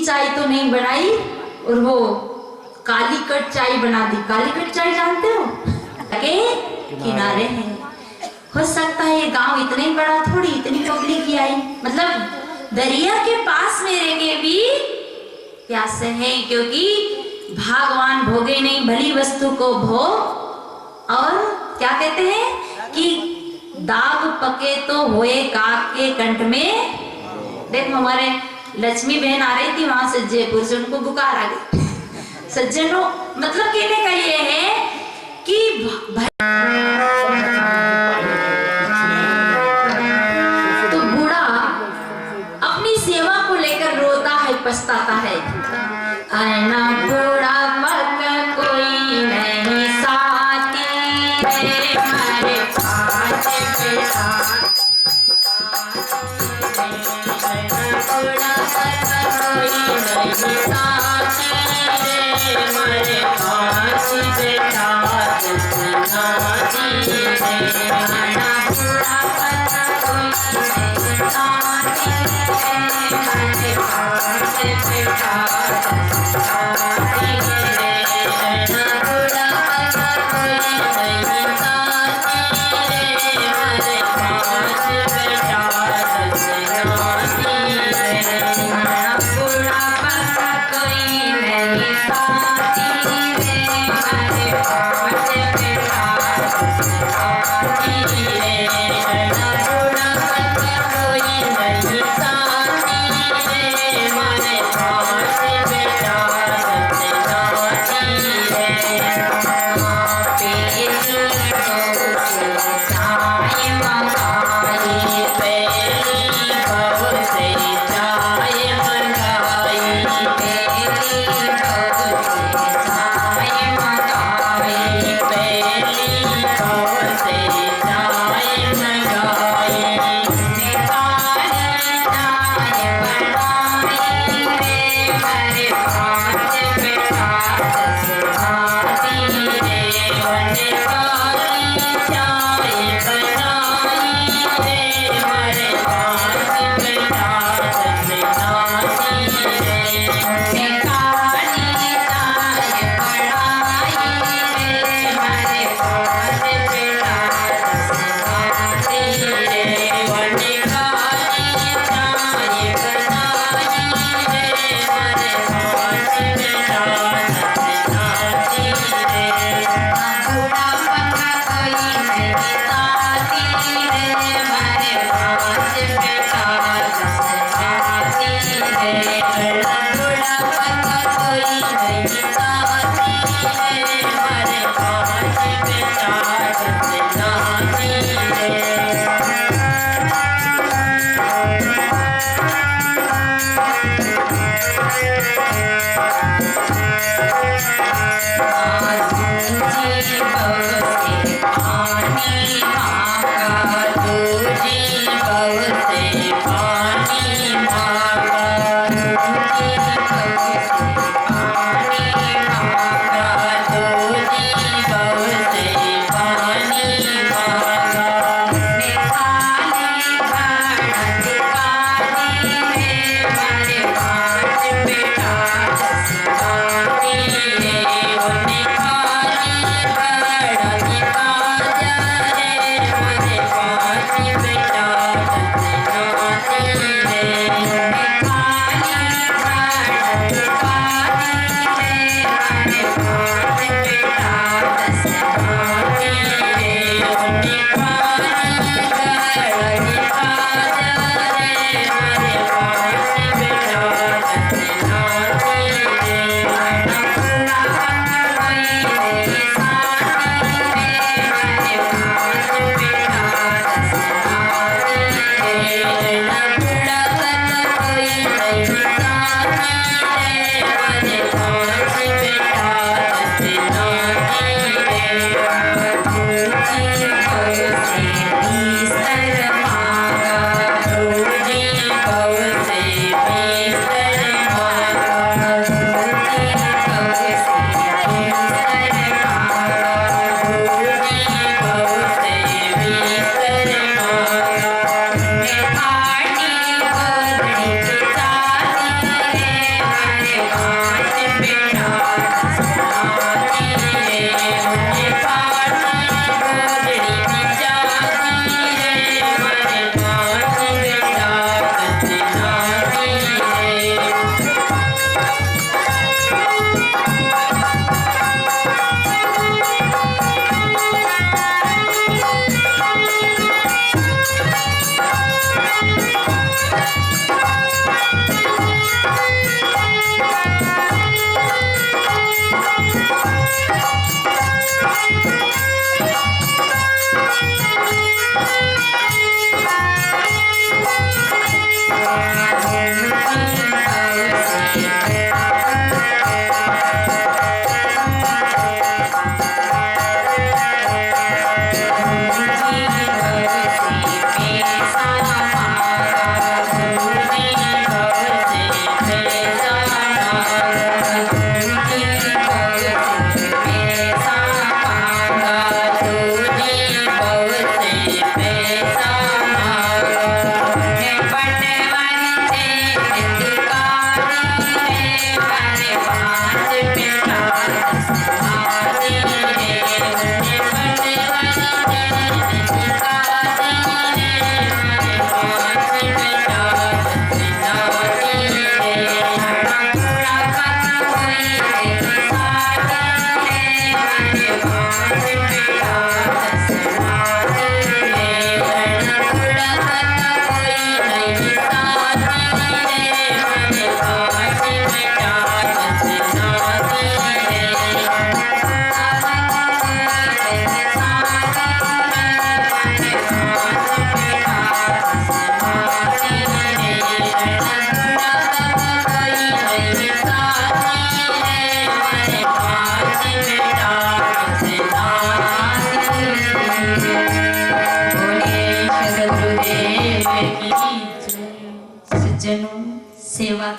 चाय तो नहीं बनाई और वो काली कट चाय बना दी। काली कट चाय जानते हो? के किनारे हैं। हो सकता है ये गांव इतना ही बड़ा थोड़ी इतनी पब्लिक ही आई, मतलब दरिया के पास में रह के भी प्यासे हैं, क्योंकि भगवान भोगे नहीं भली वस्तु को भोग। और क्या कहते हैं कि दाग पके तो होए काक के कंठ में। देखो हमारे लक्ष्मी बहन आ रही थी वहां से जयपुर से, उनको बुखार आ गई। सज्जनों, मतलब कहने का ये है कि तो बूढ़ा अपनी सेवा को लेकर रोता है, पछताता है। आना बूढ़ा मत कोई नहीं साथी हमारे पास बेटा। बूढ़ा मत कोई नहीं साथी हमारे पास बेटा।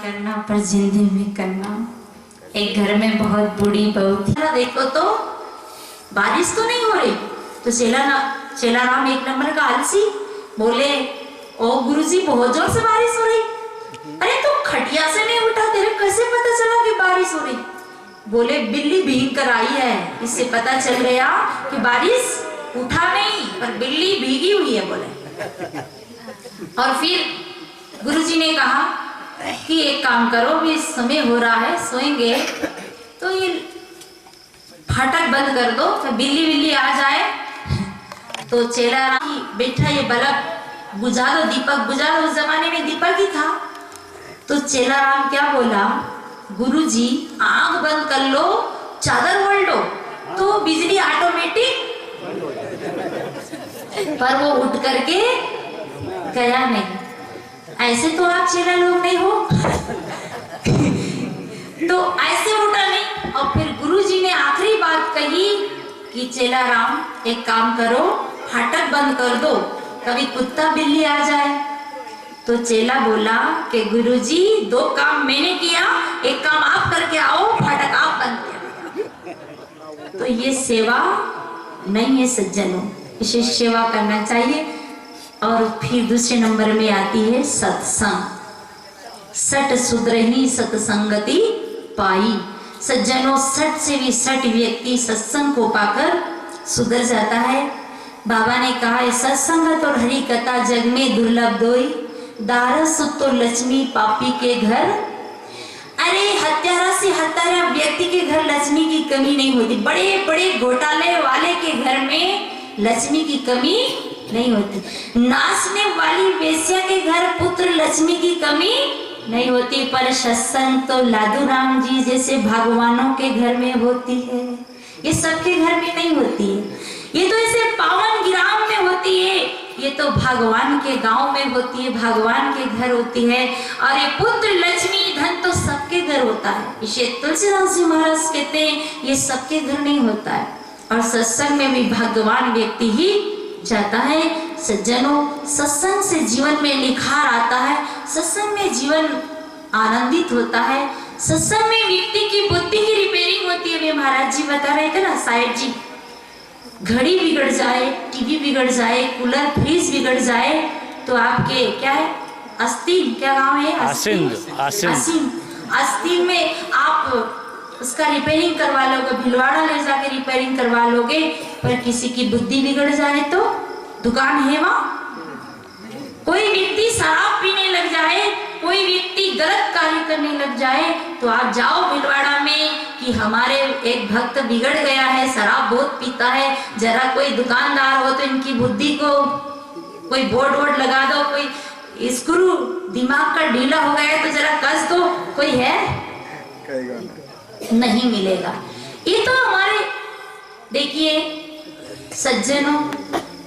करना पर जिंदगी में करना। एक घर में बहुत बूढ़ी बहू थी। देखो तो बारिश तो नहीं हो रही, तो चेला राम एक नंबर का आलसी बोले, ओ गुरुजी बहुत जोर से बारिश हो रही। अरे तो खटिया से नहीं उठा, तेरे कैसे पता चला कि बारिश हो रही? बोले बिल्ली भीग कर आई है, इससे पता चल गया कि बारिश उठा नहीं पर बिल्ली भीगी हुई है। बोले और फिर गुरुजी ने कहा कि एक काम करो, भी समय हो रहा है, सोएंगे तो ये फाटक बंद कर दो, तो बिल्ली बिल्ली आ जाए तो चेला राम बेटा ये बल्ब बुझा दो, दीपक बुझा दो। उस जमाने में दीपक ही था। तो चेला राम क्या बोला, गुरुजी आंख बंद कर लो, चादर ओढ़ लो तो बिजली ऑटोमेटिक। पर वो उठ करके गया नहीं। ऐसे तो आप चेला लोग नहीं हो तो ऐसे उठा नहीं। और फिर गुरुजी ने आखिरी बात कही कि चेला राम एक काम करो, फाटक बंद कर दो, कभी कुत्ता बिल्ली आ जाए। तो चेला बोला कि गुरुजी दो काम मैंने किया, एक काम आप करके आओ, फाटक आप बंद कर। तो ये सेवा नहीं है सज्जनों, इसे सेवा करना चाहिए। और फिर दूसरे नंबर में आती है सत्संग। सट सुधरही सत्संगति पाई। सज्जनों, सट से भी सट व्यक्ति सत्संग को पाकर सुधर जाता है। बाबा ने कहा है, सत्संग तो हरि कथा जग में दुर्लभ दोई, दारस तो लक्ष्मी पापी के घर। अरे हत्यारा से हत्यारा व्यक्ति के घर लक्ष्मी की कमी नहीं होती। बड़े बड़े घोटाले वाले के घर में लक्ष्मी की कमी नहीं होती। नाचने वाली वेश्या के घर पुत्र लक्ष्मी की कमी नहीं होती। पर सत्संग तो लादू राम जी जैसे भगवानों के घर में होती है, ये सबके घर में नहीं होती है। ये तो ऐसे पावन ग्राम में होती है, ये तो भगवान के गांव में होती है, भगवान के घर होती है। और ये पुत्र लक्ष्मी धन तो सबके घर होता है। इसे तुलसीदास जी महाराज कहते हैं ये सबके घर नहीं होता है। और सत्संग में भी भगवान व्यक्ति ही जाता है। सज्जनों, सत्संग से जीवन में निखार आता है, सत्संग में जीवन आनंदित होता है, सत्संग में व्यक्ति की बुद्धि की रिपेयरिंग होती है। वे महाराज जी बता रहे थे ना, साहेब जी, घड़ी बिगड़ जाए, टीवी बिगड़ जाए, कूलर फ्रिज बिगड़ जाए तो आपके क्या है, आस्तीन, क्या गांव है, आस्तीन में आप उसका रिपेयरिंग करवा लोगे, भिलवाड़ा ले जाके रिपेयरिंग करवा लोगे। पर किसी की बुद्धि बिगड़ जाए तो दुकान है वहां। कोई व्यक्ति शराब पीने लग जाए, कोई व्यक्ति गलत कार्य करने लग जाए तो आप जाओ भिलवाड़ा में कि हमारे एक भक्त बिगड़ गया है, शराब बहुत पीता है, जरा कोई दुकानदार हो तो इनकी बुद्धि को कोई बोर्ड वोर्ड लगा दो, कोई स्क्रू दिमाग का ढीला हो गया है तो जरा कस दो। कोई है? नहीं मिलेगा। ये तो हमारे, देखिए सज्जनों,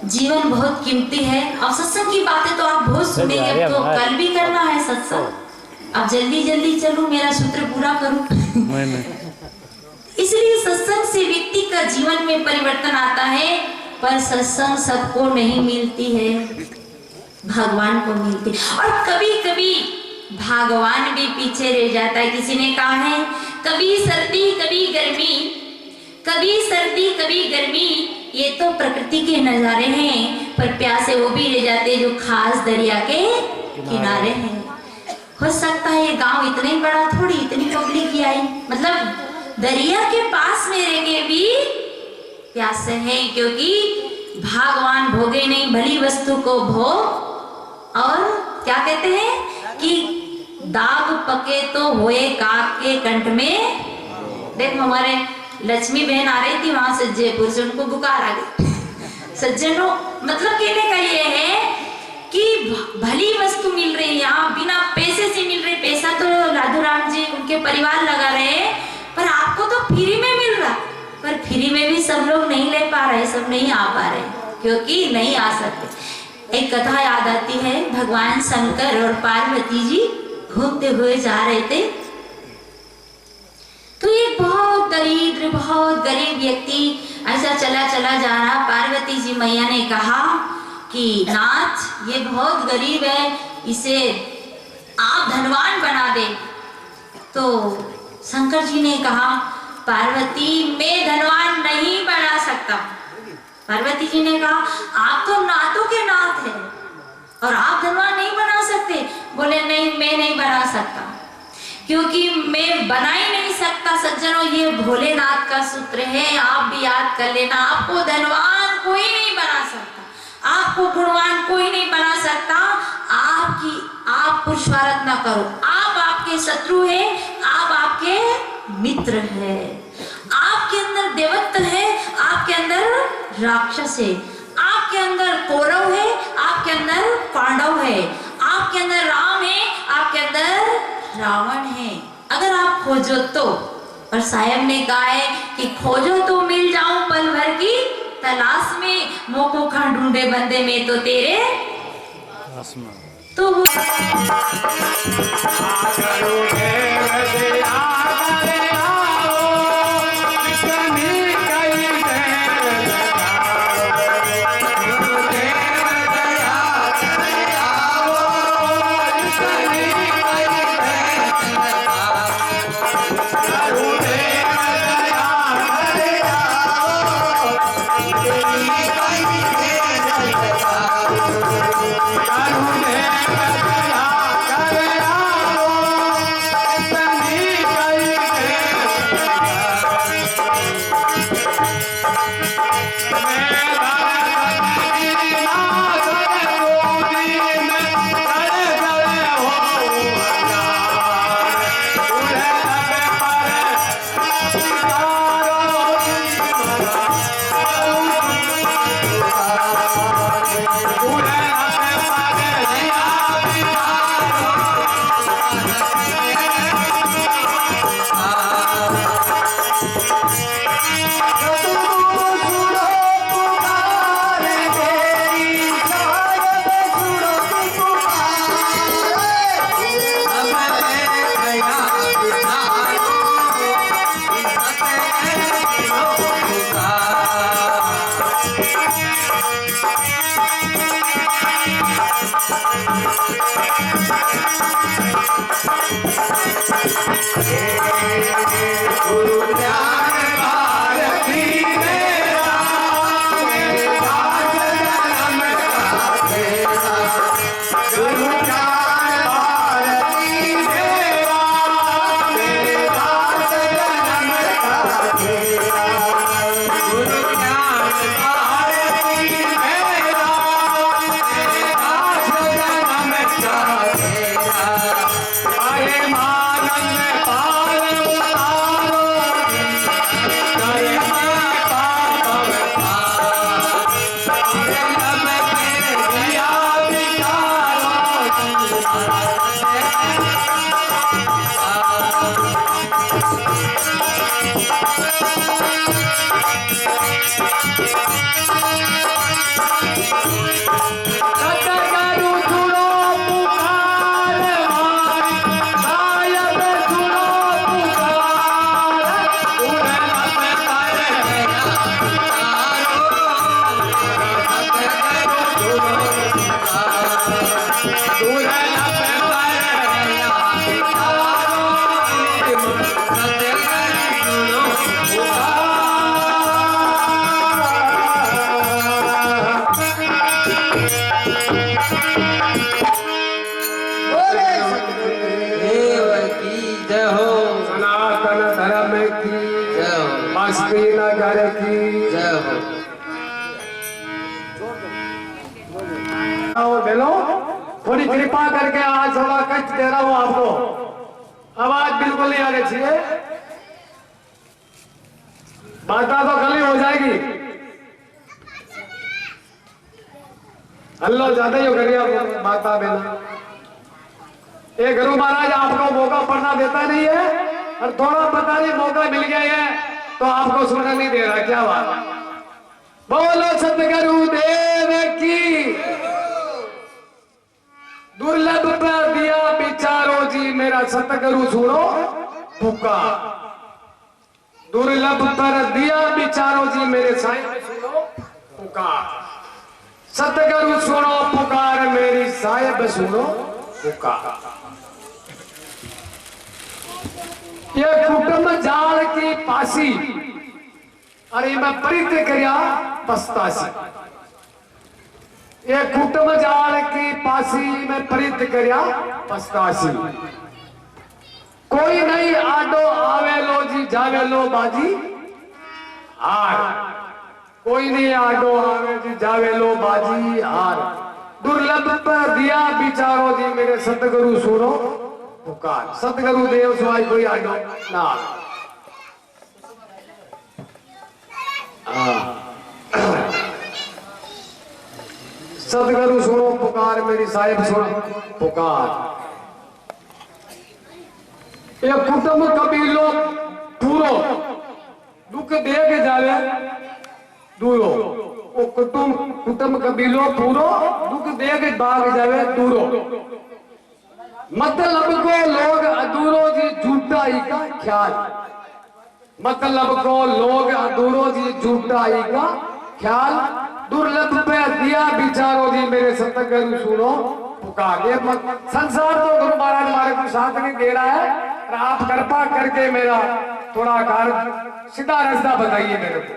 जीवन बहुत कीमती है। और सत्संग की बातें तो आप बहुत सुनेंगे, अब तो कल भी करना है सत्संग। अब जल्दी जल्दी चलूं, मेरा सूत्र पूरा करूं इसलिए सत्संग से व्यक्ति का जीवन में परिवर्तन आता है। पर सत्संग सबको नहीं मिलती है, भगवान को मिलती है। और कभी कभी भगवान भी पीछे रह जाता है। किसी ने कहा है, कभी सर्दी कभी गर्मी, कभी सर्दी कभी गर्मी, ये तो प्रकृति के नजारे हैं। पर प्यासे वो भी रह जाते जो खास दरिया के किनारे हैं। हो सकता है ये गांव इतना ही बड़ा थोड़ी, इतनी पब्लिक ही आई, मतलब दरिया के पास में रह के भी प्यासे हैं, क्योंकि भगवान भोगे नहीं भली वस्तु को भोग। और क्या कहते हैं कि दाग पके तो होए काक के कंठ में। देखो हमारे लक्ष्मी बहन आ रही थी वहां से जयपुर से, उनको बुखार आ गई। सज्जनों, मतलब कहने का ये है कि भली वस्तु मिल रही है यहाँ, बिना पैसे से मिल रही। पैसा तो लाधू राम जी उनके परिवार लगा रहे हैं, पर आपको तो फ्री में मिल रहा। पर फ्री में भी सब लोग नहीं ले पा रहे, सब नहीं आ पा रहे क्योंकि नहीं आ सकते। एक कथा याद आती है, भगवान शंकर और पार्वती जी घूमते हुए जा रहे थे तो ये बहुत दरिद्र, बहुत गरीब व्यक्ति ऐसा चला चला जा रहा। पार्वती जी मैया ने कहा कि नाथ, ये बहुत गरीब है, इसे आप धनवान बना दे। तो शंकर जी ने कहा पार्वती मैं धनवान नहीं बना सकता। पार्वती जी ने कहा आप तो नातों के नाथ हैं और आप धनवान नहीं बना सकते। बोले नहीं मैं नहीं बना सकता, क्योंकि मैं बना ही नहीं सकता। सज्जनों ये भोलेनाथ का सूत्र है, आप भी याद कर लेना। आपको धनवान कोई नहीं बना सकता, आपको गुणवान कोई नहीं बना सकता। आप पुरुषार्थ ना करो, आप आपके शत्रु है, आप आपके मित्र है। आपके अंदर देवत्व है, आपके अंदर राक्षस है, आपके अंदर कौरव है, आपके अंदर पांडव है, आपके अंदर राम है, आपके अंदर रावण है। अगर आप खोजो तो, और साहब ने कहा है कि खोजो तो मिल जाऊं पल भर की तलाश में, मोको खां ढूंढे बंदे में तो तेरे तो वो थोड़ी कृपा करके आज थोड़ा कष्ट दे रहा हूं आपको, आवाज बिल्कुल नहीं आनी चाहिए, माता तो गली हो जाएगी। हल्लो ज्यादा ही करिए माता बेना। ये गुरु महाराज आपको मौका पढ़ना देता नहीं है, और थोड़ा पता नहीं मौका मिल गया है तो आपको सुनने नहीं दे रहा। क्या बात, बोलो सतगुरु देव की। दुर्लभ पर दिया विचारो जी मेरा सतगुरु सुनो पुकार। दुर्लभ पर दिया विचारो जी मेरे साईं सुनो पुकार। सतगुरु सुनो पुकार मेरी साहिब सुनो पुकार। ये कुटुंब जाल की पासी अरे मैं परित करया पस्तासी। ये कुटुंब जाल की पासी में परित करया पस्तासी। कोई नहीं आडो आवेलो जी जावेलो बाजी हार। कोई नहीं आडो आवे जी जावेलो बाजी हार। दुर्लभ पर दिया बिचारो जी मेरे सतगुरु सुनो पुकार। सतगुरु देव सुहाई कोई आडो ना। सतगुरु सुनो पुकार मेरी साहिब सुनो पुकार। ये कुटुंब कबीलो पूरो दुख दे के जावे दूरो। वो कुटुंब कबीलो पूरो दुख दे के भाग जावे दूरो। मतलब को लोग अधूरो जी झूठाई का ख्याल। मतलब को लोग अधूरो जी झूठाई का ख्याल। दुर्लभ पे दिया बिचारो जी मेरे सतगुरु सुनो पुकार। ये संसार तो गुरु महाराज हमारे को साथ नहीं दे रहा है। और आप कृपा करके मेरा थोड़ा कार्य सीधा रास्ता बताइए मेरे को।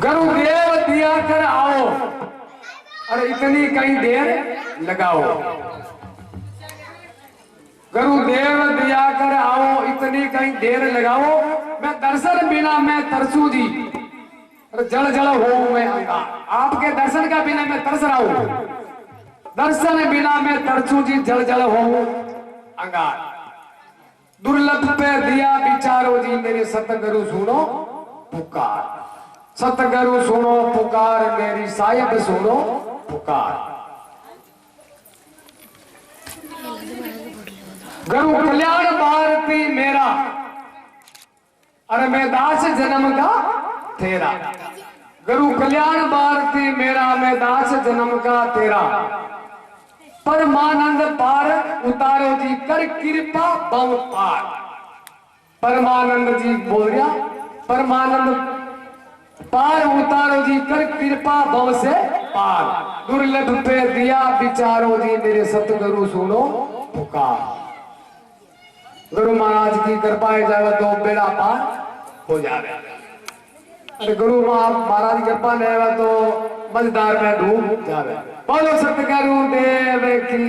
गुरुदेव दिया कर आओ और इतनी कहीं देर लगाओ। गुरुदेव दिया कर आओ इतनी कहीं देर लगाओ। मैं दर्शन बिना मैं तरसू जी जल जल हो मैं आपके दर्शन का बिना मैं तरस रहा हूं। दर्शन बिना मैं तरसू जी जल जल हो अंगार। दुर्लभ पे दिया बिचारो जी मेरे सतगुरु सुनो पुकार। सतगुरु सुनो पुकार मेरी साहिब सुनो पुकार। गुरु कल्याण भारती मेरा अरे मैं दास जन्म का तेरा। गुरु कल्याण भारती मेरा मैं दास जन्म का तेरा। परमानंद पार उतारो जी कर कृपा बम पार। परमानंद जी बोल रहा परमानंद पार उतारो जी कर कृपा भव से पार। दुर्लभ पे दिया बिचारो जी मेरे सतगुरु सुनो पुकार। गुरु महाराज की कृपा जावे तो बेड़ा पार हो जावे। अरे गुरु महाराज की कृपा नहीं तो मझदार में डूब जावे। बोलो सतगुरु देव की।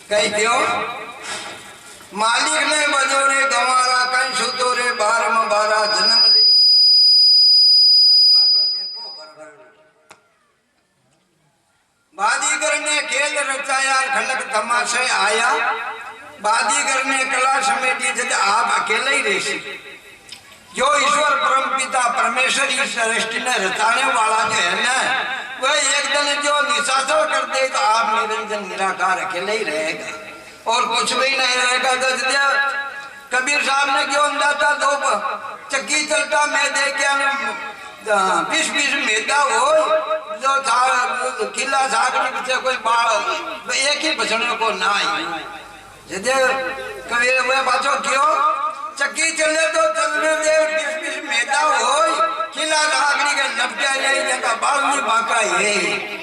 कही दियो मालिक ने बजोरे गवारा कहीं सुतोरे बार में बारा जन्म लियो बाजीगर ने खेल रचाया खलक तमाशे आया बाजीगर ने कला समेटी जब आप अकेले ही रही जो ईश्वर परम पिता परमेश्वर इस सृष्टि ने रचाने वाला जो है ना वह एक दिन जो निशाचर कर दे तो आप निरंजन निराकार अकेले ही रहेगा और कुछ भी नहीं रहेगा। कबीर साहब ने क्यों अंदाजा दो चक्की चलता मैं देखे बीस बीस मेदा हो जो किला सागरी पीछे कोई बाढ़ एक ही बचने को ना कबीर हुए बाचो क्यों चक्की चले तो चलने दे बीस बीस मेदा हो किला सागरी के नपटा नहीं जगह बाढ़ नहीं बाका है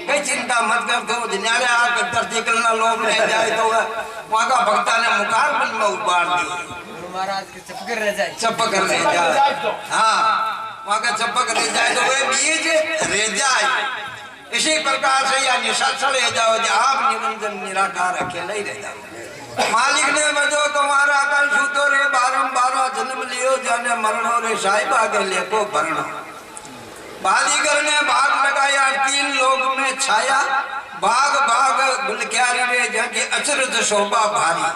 कई चिंता मत कर तो जिन्यारे आकर धरती करना लोग रह जाए तो वहाँ का भक्ता ने मुखार बन में उबार दी महाराज के चपकर रह जाए हाँ वहाँ का चपक रह जाए तो वह बीज रह जाए इसी प्रकार से या निशाचर रह जाओ आप निरंजन निराकार अकेले ही रह जाओ। मालिक ने बजो तुम्हारा कल सूतो रे बारंबार जन्म लियो जाने मरणो रे साहिब आगे लेको भरणो। बाजीगर ने भाग लगाया तीन लोग में छाया भाग भाग गुलक्यारी रे जाके अचरज शोभा भारी।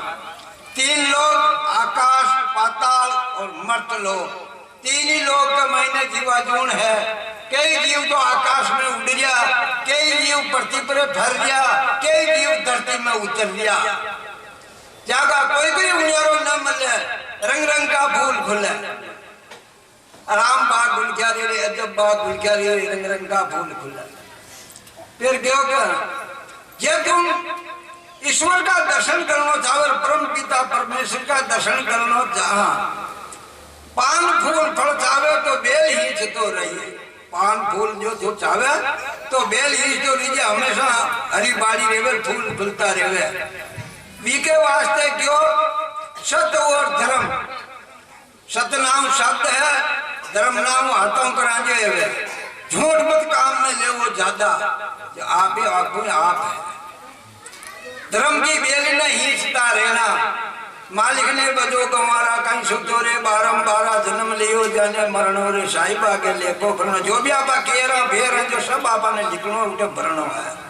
तीन लोग आकाश पाताल और मर्त लोग तीन ही लोग का महीने जीवाजून है। कई जीव तो आकाश में उड़ गया कई जीव पृथ्वी पर फर गया कई जीव धरती में उतर गया जागा कोई कोई उड़ियारो न मिले रंग रंग का फूल खुले आराम बाग गुलक्यारी रे अजब बाग गुलक्यारी रे रंग रंग का फूल खुले। फिर क्यों कर ये तुम ईश्वर का दर्शन करना चाहो परम पिता परमेश्वर का दर्शन करना चाह पान फूल फल चाहे तो बेल ही तो रही पान फूल जो जो चावे तो बेल ही जो लीजिए हमेशा हरी बाड़ी रेवे फूल फुलता रेवे बीके वास्ते क्यों सत्य और धर्म सत्य नाम शब्द है धर्म नाम हाथों करांजे है झूठ मत काम में ले वो ज्यादा आप ही आप है धर्म की बेल ने हिंसता रहना मालिक ने बजो गंवारा कहीं सुतो रे बारंबारा जन्म लियो जाने मरणो रे साहिबा के लेखो करना जो भी आपा केरा फेर जो सब आपा ने लिखनो उठे भरणो है